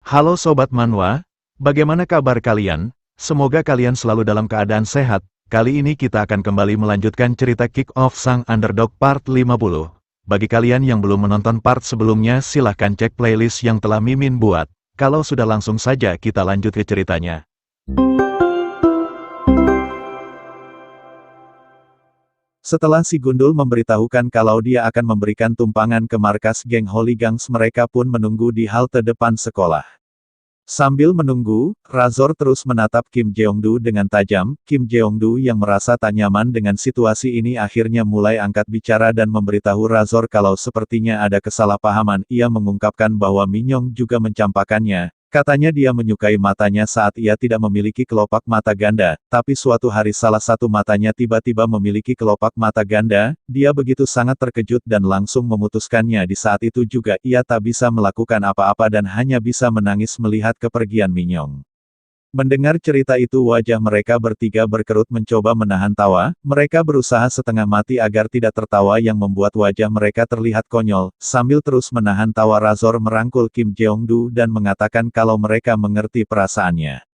Halo Sobat Manhwa, bagaimana kabar kalian? Semoga kalian selalu dalam keadaan sehat. Kali ini kita akan kembali melanjutkan cerita Kick Off Sang Underdog Part 50. Bagi kalian yang belum menonton part sebelumnya silahkan cek playlist yang telah Mimin buat. Kalau sudah langsung saja kita lanjut ke ceritanya. Setelah si Gundul memberitahukan kalau dia akan memberikan tumpangan ke markas geng Hooligans, mereka pun menunggu di halte depan sekolah. Sambil menunggu, Razor terus menatap Kim Jeongdu dengan tajam. Kim Jeongdu yang merasa tak nyaman dengan situasi ini akhirnya mulai angkat bicara dan memberitahu Razor kalau sepertinya ada kesalahpahaman. Ia mengungkapkan bahwa Minyong juga mencampakkannya. Katanya dia menyukai matanya saat ia tidak memiliki kelopak mata ganda, tapi suatu hari salah satu matanya tiba-tiba memiliki kelopak mata ganda, dia begitu sangat terkejut dan langsung memutuskannya. Di saat itu juga ia tak bisa melakukan apa-apa dan hanya bisa menangis melihat kepergian Minyong. Mendengar cerita itu wajah mereka bertiga berkerut mencoba menahan tawa, mereka berusaha setengah mati agar tidak tertawa yang membuat wajah mereka terlihat konyol. Sambil terus menahan tawa, Razor merangkul Kim Jeongdu dan mengatakan kalau mereka mengerti perasaannya.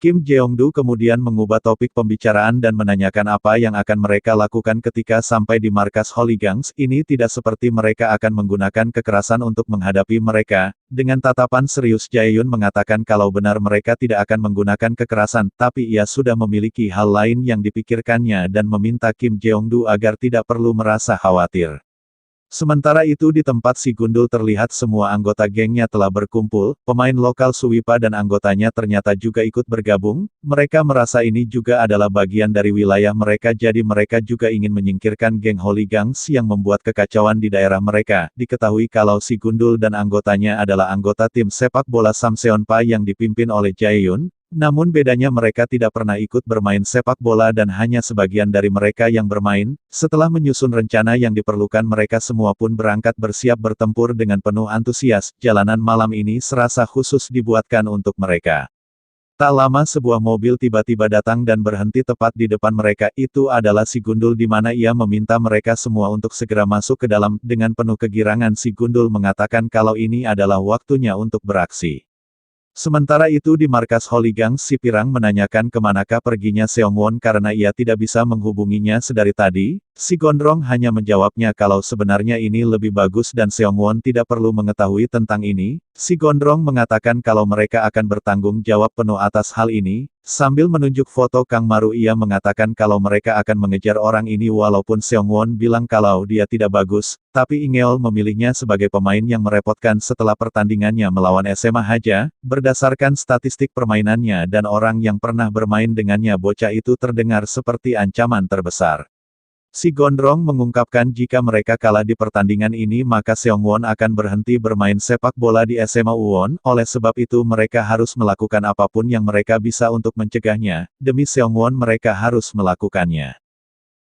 Kim Jeongdu kemudian mengubah topik pembicaraan dan menanyakan apa yang akan mereka lakukan ketika sampai di markas Hooligans. Ini tidak seperti mereka akan menggunakan kekerasan untuk menghadapi mereka. Dengan tatapan serius Jaehyun mengatakan kalau benar mereka tidak akan menggunakan kekerasan, tapi ia sudah memiliki hal lain yang dipikirkannya dan meminta Kim Jeongdu agar tidak perlu merasa khawatir. Sementara itu di tempat si Gundul terlihat semua anggota gengnya telah berkumpul, pemain lokal Suwipa dan anggotanya ternyata juga ikut bergabung, mereka merasa ini juga adalah bagian dari wilayah mereka jadi mereka juga ingin menyingkirkan geng Hooligans yang membuat kekacauan di daerah mereka. Diketahui kalau si Gundul dan anggotanya adalah anggota tim sepak bola Samseonpa yang dipimpin oleh Jaehyun. Namun bedanya mereka tidak pernah ikut bermain sepak bola dan hanya sebagian dari mereka yang bermain. Setelah menyusun rencana yang diperlukan mereka semua pun berangkat bersiap bertempur dengan penuh antusias. Jalanan malam ini serasa khusus dibuatkan untuk mereka. Tak lama sebuah mobil tiba-tiba datang dan berhenti tepat di depan mereka. Itu adalah si Gundul di mana ia meminta mereka semua untuk segera masuk ke dalam. Dengan penuh kegirangan si Gundul mengatakan kalau ini adalah waktunya untuk beraksi. Sementara itu di markas Hooligans si Pirang menanyakan kemanakah perginya Seongwon karena ia tidak bisa menghubunginya sedari tadi. Si Gondrong hanya menjawabnya kalau sebenarnya ini lebih bagus dan Seongwon tidak perlu mengetahui tentang ini. Si Gondrong mengatakan kalau mereka akan bertanggung jawab penuh atas hal ini. Sambil menunjuk foto Kang Maru ia mengatakan kalau mereka akan mengejar orang ini walaupun Seongwon bilang kalau dia tidak bagus, tapi Ingeol memilihnya sebagai pemain yang merepotkan setelah pertandingannya melawan SMA Haja. Berdasarkan statistik permainannya dan orang yang pernah bermain dengannya bocah itu terdengar seperti ancaman terbesar. Si Gondrong mengungkapkan jika mereka kalah di pertandingan ini maka Seongwon akan berhenti bermain sepak bola di SMA Uwon, oleh sebab itu mereka harus melakukan apapun yang mereka bisa untuk mencegahnya, demi Seongwon mereka harus melakukannya.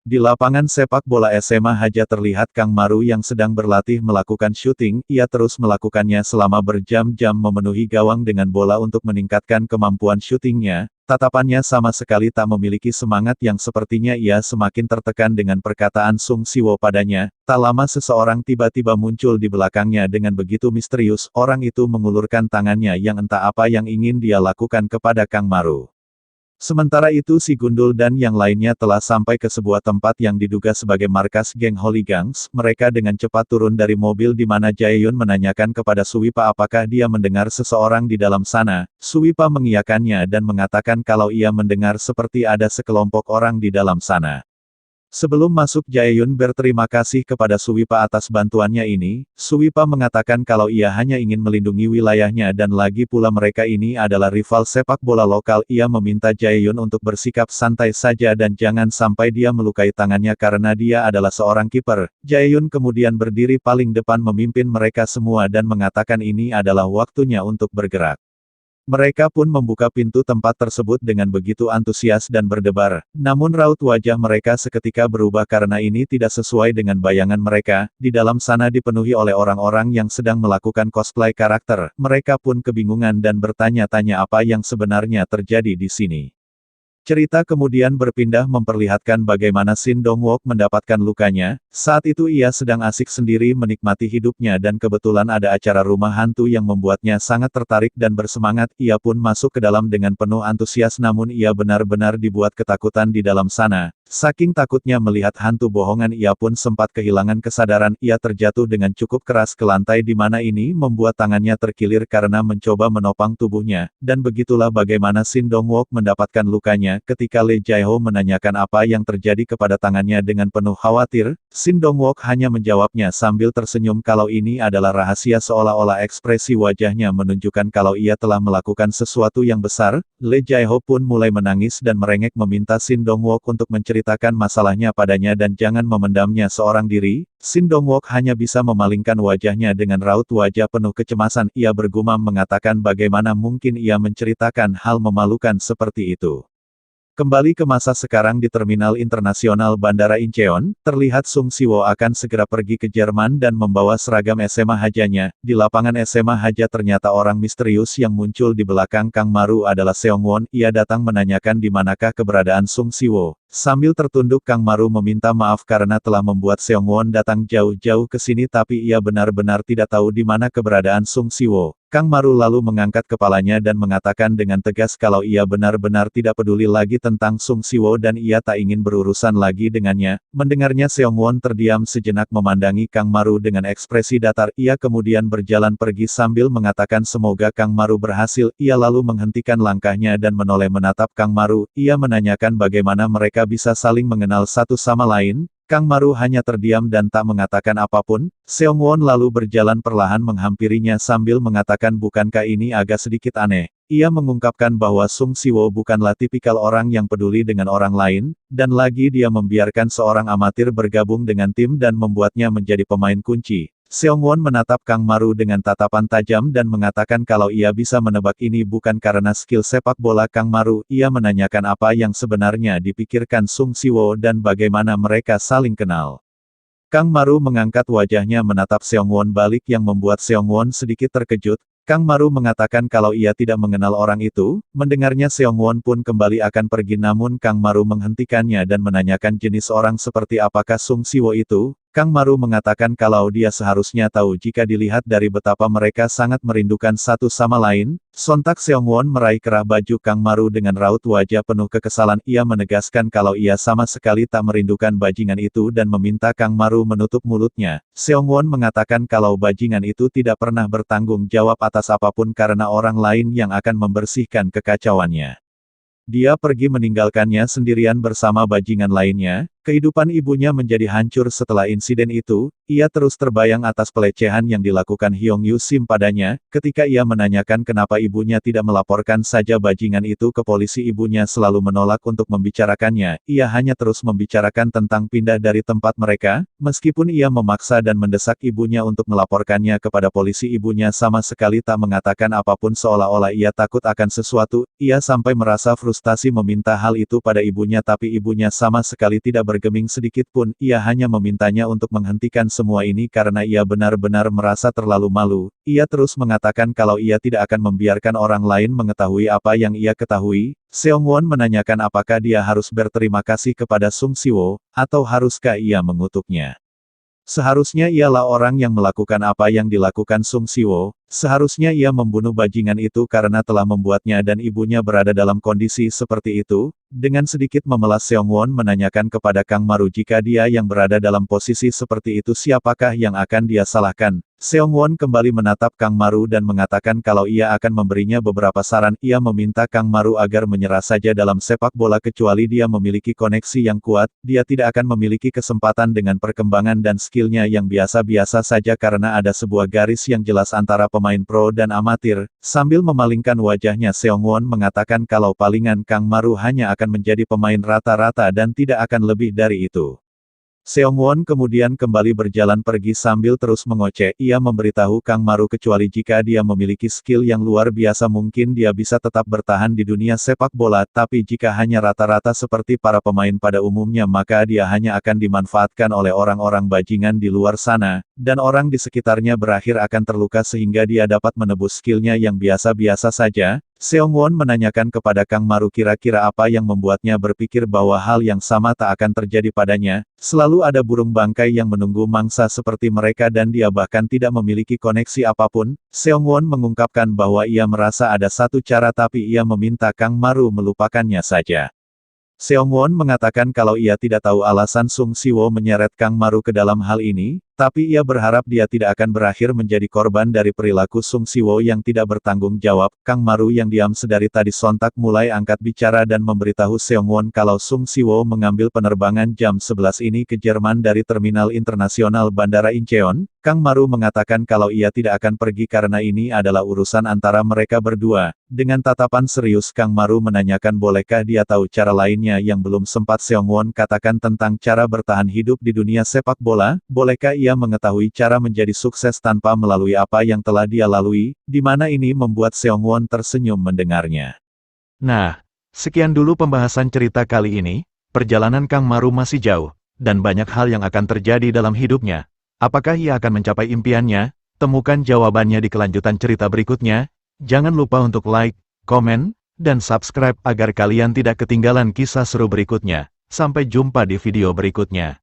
Di lapangan sepak bola SMA Haja terlihat Kang Maru yang sedang berlatih melakukan syuting, ia terus melakukannya selama berjam-jam memenuhi gawang dengan bola untuk meningkatkan kemampuan syutingnya. Tatapannya sama sekali tak memiliki semangat yang sepertinya ia semakin tertekan dengan perkataan Sung Siwo padanya. Tak lama seseorang tiba-tiba muncul di belakangnya dengan begitu misterius, orang itu mengulurkan tangannya yang entah apa yang ingin dia lakukan kepada Kang Maru. Sementara itu si Gundul dan yang lainnya telah sampai ke sebuah tempat yang diduga sebagai markas geng Hooligans. Mereka dengan cepat turun dari mobil di mana Jaehyun menanyakan kepada Suwipa apakah dia mendengar seseorang di dalam sana. Suwipa mengiyakannya dan mengatakan kalau ia mendengar seperti ada sekelompok orang di dalam sana. Sebelum masuk Jaehyun berterima kasih kepada Suwipa atas bantuannya ini. Suwipa mengatakan kalau ia hanya ingin melindungi wilayahnya dan lagi pula mereka ini adalah rival sepak bola lokal. Ia meminta Jaehyun untuk bersikap santai saja dan jangan sampai dia melukai tangannya karena dia adalah seorang kiper. Jaehyun kemudian berdiri paling depan memimpin mereka semua dan mengatakan ini adalah waktunya untuk bergerak. Mereka pun membuka pintu tempat tersebut dengan begitu antusias dan berdebar, namun raut wajah mereka seketika berubah karena ini tidak sesuai dengan bayangan mereka. Di dalam sana dipenuhi oleh orang-orang yang sedang melakukan cosplay karakter, mereka pun kebingungan dan bertanya-tanya apa yang sebenarnya terjadi di sini. Cerita kemudian berpindah memperlihatkan bagaimana Shin Dong-wook mendapatkan lukanya. Saat itu ia sedang asik sendiri menikmati hidupnya dan kebetulan ada acara rumah hantu yang membuatnya sangat tertarik dan bersemangat. Ia pun masuk ke dalam dengan penuh antusias, namun ia benar-benar dibuat ketakutan di dalam sana. Saking takutnya melihat hantu bohongan, ia pun sempat kehilangan kesadaran. Ia terjatuh dengan cukup keras ke lantai, di mana ini membuat tangannya terkilir karena mencoba menopang tubuhnya. Dan begitulah bagaimana Shin Dong-wook mendapatkan lukanya. Ketika Lee Jae-ho menanyakan apa yang terjadi kepada tangannya dengan penuh khawatir, Shin Dong-wook hanya menjawabnya sambil tersenyum kalau ini adalah rahasia, seolah-olah ekspresi wajahnya menunjukkan kalau ia telah melakukan sesuatu yang besar. Lee Jae-ho pun mulai menangis dan merengek meminta Shin Dong-wook untuk menceritakan masalahnya padanya dan jangan memendamnya seorang diri. Shin Dong-wook hanya bisa memalingkan wajahnya dengan raut wajah penuh kecemasan. Ia bergumam mengatakan bagaimana mungkin ia menceritakan hal memalukan seperti itu. Kembali ke masa sekarang di Terminal Internasional Bandara Incheon, terlihat Sung Si-woo akan segera pergi ke Jerman dan membawa seragam SMA Hajanya. Di lapangan SMA Haja ternyata orang misterius yang muncul di belakang Kang Maru adalah Seong-won. Ia datang menanyakan di manakah keberadaan Sung Si-woo. Sambil tertunduk Kang Maru meminta maaf karena telah membuat Seong-won datang jauh-jauh ke sini, tapi ia benar-benar tidak tahu di mana keberadaan Sung Si-woo. Kang Maru lalu mengangkat kepalanya dan mengatakan dengan tegas kalau ia benar-benar tidak peduli lagi tentang Sung Si-woo dan ia tak ingin berurusan lagi dengannya. Mendengarnya Seong-won terdiam sejenak memandangi Kang Maru dengan ekspresi datar. Ia kemudian berjalan pergi sambil mengatakan semoga Kang Maru berhasil. Ia lalu menghentikan langkahnya dan menoleh menatap Kang Maru. Ia menanyakan bagaimana mereka bisa saling mengenal satu sama lain. Kang Maru hanya terdiam dan tak mengatakan apapun. Seong-won lalu berjalan perlahan menghampirinya sambil mengatakan bukankah ini agak sedikit aneh. Ia mengungkapkan bahwa Sung Si-woo bukanlah tipikal orang yang peduli dengan orang lain, dan lagi dia membiarkan seorang amatir bergabung dengan tim dan membuatnya menjadi pemain kunci. Seong-won menatap Kang Maru dengan tatapan tajam dan mengatakan kalau ia bisa menebak ini bukan karena skill sepak bola Kang Maru. Ia menanyakan apa yang sebenarnya dipikirkan Sung Si-woo dan bagaimana mereka saling kenal. Kang Maru mengangkat wajahnya menatap Seong-won balik yang membuat Seong-won sedikit terkejut. Kang Maru mengatakan kalau ia tidak mengenal orang itu. Mendengarnya Seong-won pun kembali akan pergi, namun Kang Maru menghentikannya dan menanyakan jenis orang seperti apakah Sung Si-woo itu. Kang Maru mengatakan kalau dia seharusnya tahu jika dilihat dari betapa mereka sangat merindukan satu sama lain. Sontak Seong-won meraih kerah baju Kang Maru dengan raut wajah penuh kekesalan. Ia menegaskan kalau ia sama sekali tak merindukan bajingan itu dan meminta Kang Maru menutup mulutnya. Seong-won mengatakan kalau bajingan itu tidak pernah bertanggung jawab atas apapun karena orang lain yang akan membersihkan kekacauannya. Dia pergi meninggalkannya sendirian bersama bajingan lainnya. Kehidupan ibunya menjadi hancur setelah insiden itu. Ia terus terbayang atas pelecehan yang dilakukan Hyung Yu Sim padanya. Ketika ia menanyakan kenapa ibunya tidak melaporkan saja bajingan itu ke polisi, ibunya selalu menolak untuk membicarakannya. Ia hanya terus membicarakan tentang pindah dari tempat mereka. Meskipun ia memaksa dan mendesak ibunya untuk melaporkannya kepada polisi, ibunya sama sekali tak mengatakan apapun, seolah-olah ia takut akan sesuatu. Ia sampai merasa frustasi meminta hal itu pada ibunya, tapi ibunya sama sekali tidak bergeming sedikit pun. Ia hanya memintanya untuk menghentikan semua ini karena ia benar-benar merasa terlalu malu. Ia terus mengatakan kalau ia tidak akan membiarkan orang lain mengetahui apa yang ia ketahui. Seong-won menanyakan apakah dia harus berterima kasih kepada Sung Si-woo, atau haruskah ia mengutuknya. Seharusnya ialah orang yang melakukan apa yang dilakukan Sung Si-woo. Seharusnya ia membunuh bajingan itu karena telah membuatnya dan ibunya berada dalam kondisi seperti itu. Dengan sedikit memelas Seong-won menanyakan kepada Kang Maru jika dia yang berada dalam posisi seperti itu siapakah yang akan dia salahkan. Seong-won kembali menatap Kang Maru dan mengatakan kalau ia akan memberinya beberapa saran. Ia meminta Kang Maru agar menyerah saja dalam sepak bola kecuali dia memiliki koneksi yang kuat. Dia tidak akan memiliki kesempatan dengan perkembangan dan skillnya yang biasa-biasa saja karena ada sebuah garis yang jelas antara pemain pro dan amatir. Sambil memalingkan wajahnya, Seong-won mengatakan kalau palingan Kang Maru hanya akan menjadi pemain rata-rata dan tidak akan lebih dari itu. Seong-won kemudian kembali berjalan pergi sambil terus mengoceh. Ia memberitahu Kang Maru kecuali jika dia memiliki skill yang luar biasa mungkin dia bisa tetap bertahan di dunia sepak bola, tapi jika hanya rata-rata seperti para pemain pada umumnya maka dia hanya akan dimanfaatkan oleh orang-orang bajingan di luar sana, dan orang di sekitarnya berakhir akan terluka sehingga dia dapat menebus skillnya yang biasa-biasa saja. Seongwon menanyakan kepada Kang Maru kira-kira apa yang membuatnya berpikir bahwa hal yang sama tak akan terjadi padanya, selalu ada burung bangkai yang menunggu mangsa seperti mereka dan dia bahkan tidak memiliki koneksi apapun. Seongwon mengungkapkan bahwa ia merasa ada satu cara tapi ia meminta Kang Maru melupakannya saja. Seongwon mengatakan kalau ia tidak tahu alasan Sung Siwo menyeret Kang Maru ke dalam hal ini, tapi ia berharap dia tidak akan berakhir menjadi korban dari perilaku Sung Siwo yang tidak bertanggung jawab. Kang Maru yang diam sedari tadi sontak mulai angkat bicara dan memberitahu Seongwon kalau Sung Siwo mengambil penerbangan jam 11 ini ke Jerman dari Terminal Internasional Bandara Incheon. Kang Maru mengatakan kalau ia tidak akan pergi karena ini adalah urusan antara mereka berdua. Dengan tatapan serius Kang Maru menanyakan bolehkah dia tahu cara lainnya yang belum sempat Seongwon katakan tentang cara bertahan hidup di dunia sepak bola, bolehkah ia mengetahui cara menjadi sukses tanpa melalui apa yang telah dia lalui, di mana ini membuat Seongwon tersenyum mendengarnya. Nah, sekian dulu pembahasan cerita kali ini. Perjalanan Kang Maru masih jauh, dan banyak hal yang akan terjadi dalam hidupnya. Apakah ia akan mencapai impiannya? Temukan jawabannya di kelanjutan cerita berikutnya. Jangan lupa untuk like, komen, dan subscribe agar kalian tidak ketinggalan kisah seru berikutnya. Sampai jumpa di video berikutnya.